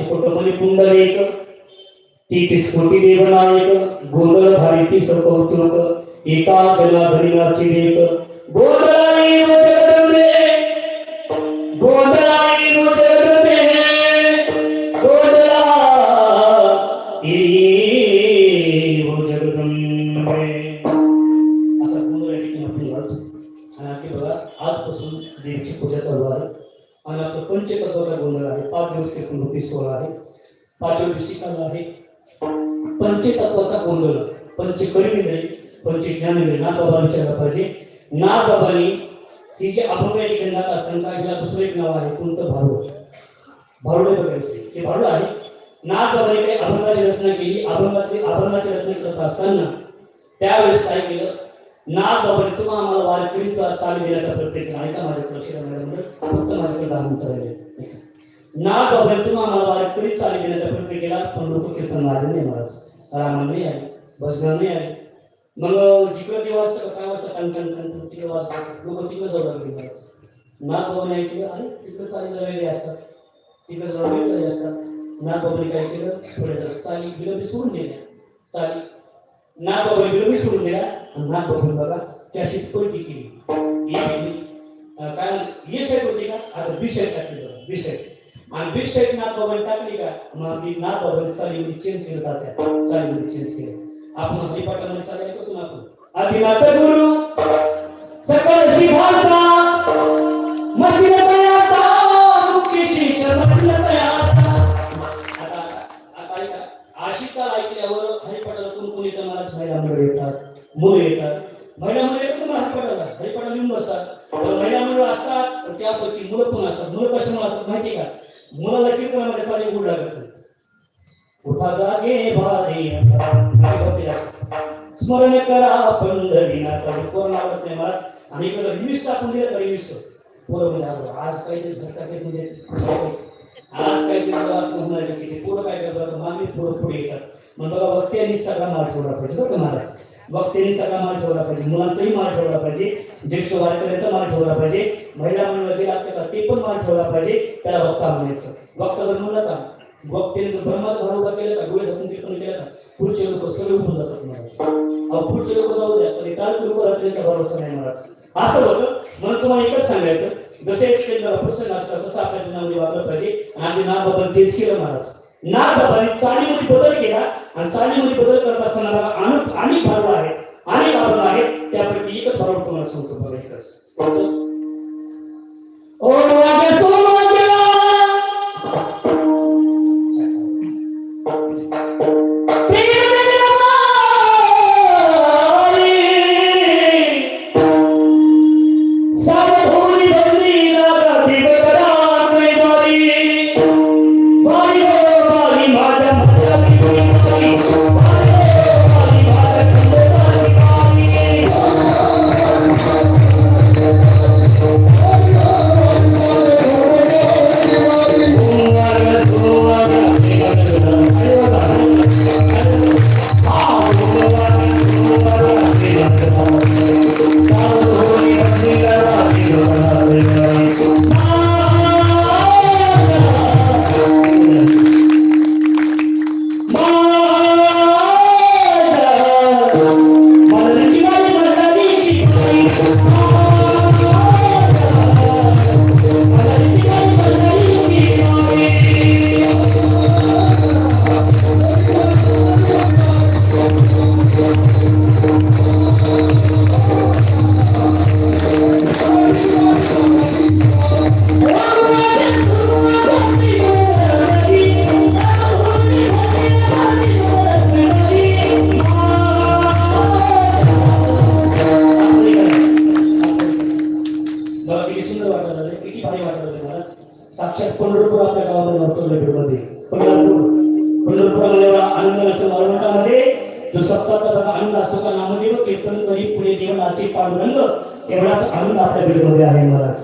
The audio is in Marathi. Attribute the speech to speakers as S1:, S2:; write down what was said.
S1: मुकुटमणी पुंडलिक 33 कोटी देवनायक गोंधळ धारिती कौतुक एका जनाधरीनाची लेख गोंधळाई व जगदंबे गोंधळाई व जगदंबे गोंधळाई व जगदंबे असा गोंधळ आपण घालतो. आणि बघा आजपासून देवीची पूजा चालू आहे आणि आपलं पंचतत्वाचा गोंधळ आहे. 5 दिवस कीर्तन सोहळा आहे. 5व्या दिवशी काय आहे पंचतत्वाचा गोंधळ. पंचकर्मेंद्रिय पंचज्ञानेंद्रिय नागबाबा विचारला पाहिजे. नागबाबांनी ही जी अभंग या ठिकाणी जात असताना हिला दुसरं एक नाव आहे कोणतं भारुडे बघायचे ते भारुड आहे. नागबाबांनी काही अभंगाची रचना केली. अभंगाची रचना करत असताना त्यावेळेस काय केलं नागबाबांनी तुम्हाला आम्हाला वारकरीचा चाल देण्याचा प्रयत्न केला. ऐका माझ्याकडे लक्ष द्या फक्त माझ्याकडे 10 मिनिटं राहिले. नागबाबांनी तुम्हाला आम्हाला वारकरी चाल देण्याचा प्रयत्न केला पण लोक कीर्तन आले नाही महाराज रामाला नाही आले भजनाला नाही आले. मग जिकडे ते वाजता काय वाजता कंटन तिकडे वाजता लोक तिकडे जाऊ लागले महाराज. नागबाबांनी ऐकलं अरे तिकडे चाली जळलेले असतात तिकडे जळलेले चाली असतात. नागबाबांनी काय केलं थोड्या चाली बिलबी सोडून दिल्या. चाली नागबाबांनी बिलबी सोडून दिल्या आणि नागबाबांनी बघा त्याशी पलटी केली. काय ये साईड होती का आता बी साईड टाकली बी साईड आणि बी साईड नागबाबांनी टाकली का मग ती नागबाबांनी चालीमध्ये चेंज केलं जात्या चालीमध्ये चेंज केलं. आपण हरिपाठामध्ये चालायला करतो ना आपण आदिनाथ गुरु सकल शिवाचा मचिन तयाता मुख्य शिष्य मचिन तयाता. आता आशिका ऐकल्यावर हरिपाठाला कोण येतं महाराज महिला मंडळ येतात मुलं येतात. महिला मंडळ येतात तुम्हाला हरिपाठाला येऊन बसतात. महिला मंडळ असतात त्यापैकी मुलं पण असतात. मुलं कशामुळे असतात माहिती का मुलाला कीर्तनामध्ये चाली गुड लागत उठा जागे भारी स्मरण करा पंढरीनाथ कोण आवडत नाही महाराज. आणि इकडे रिमिस टाकून दिलं तरी रिमिस पोरं म्हणजे आज काहीतरी सरकार म्हणजे आज काहीतरी होणार की पोरं काय करतात मागे पोरं पुढे येतात. मग बघा वक्त्यांनी सगळा माल ठेवला पाहिजे बरं का महाराज. वक्त्यांनी सगळा माल ठेवला पाहिजे. मुलांचाही माल ठेवला पाहिजे. ज्येष्ठ वारकऱ्यांचा माल ठेवला पाहिजे. महिला मंडळ गेला ते पण माल ठेवला पाहिजे. त्याला वक्ता म्हणायचं. वक्ता जर म्हणलं का वक्त्याने जर ब्रह्माचा झाड उभा केला का डोळे झाकून कीर्तन केलं का पुढचे लोक सगळे उभून जातात महाराज. पुढचे लोक जाऊ द्या पण काल लोक रात्रीचा भरोसा नाही महाराज. असं होतं म्हणून तुम्हाला एकच सांगायचं जसे प्रसंग असतात तसं आपल्या जीवनामध्ये वागलं पाहिजे. आणि नागबाबांनी तेच केलं महाराज. नागबाबांनी चालीमध्ये बदल केला आणि चालीमध्ये बदल करत असताना बघा अनेक भारुड आहेत अनेक अभंग आहेत. त्यापैकी एकच भारुड तुम्हाला सांगतो बघा एकच ओ साक्षात पंढरपूर आपल्या गावामध्ये वर्तवलं. पंढरपुरामध्ये एवढा आनंद नसेल वाळवंटामध्ये जो सप्ताहाचा बघा आनंद असतो का नामदेव कीर्तन करी पुढे देव नाचे पांडुरंग एवढाच आनंद आपल्या बीडमध्ये आहे महाराज.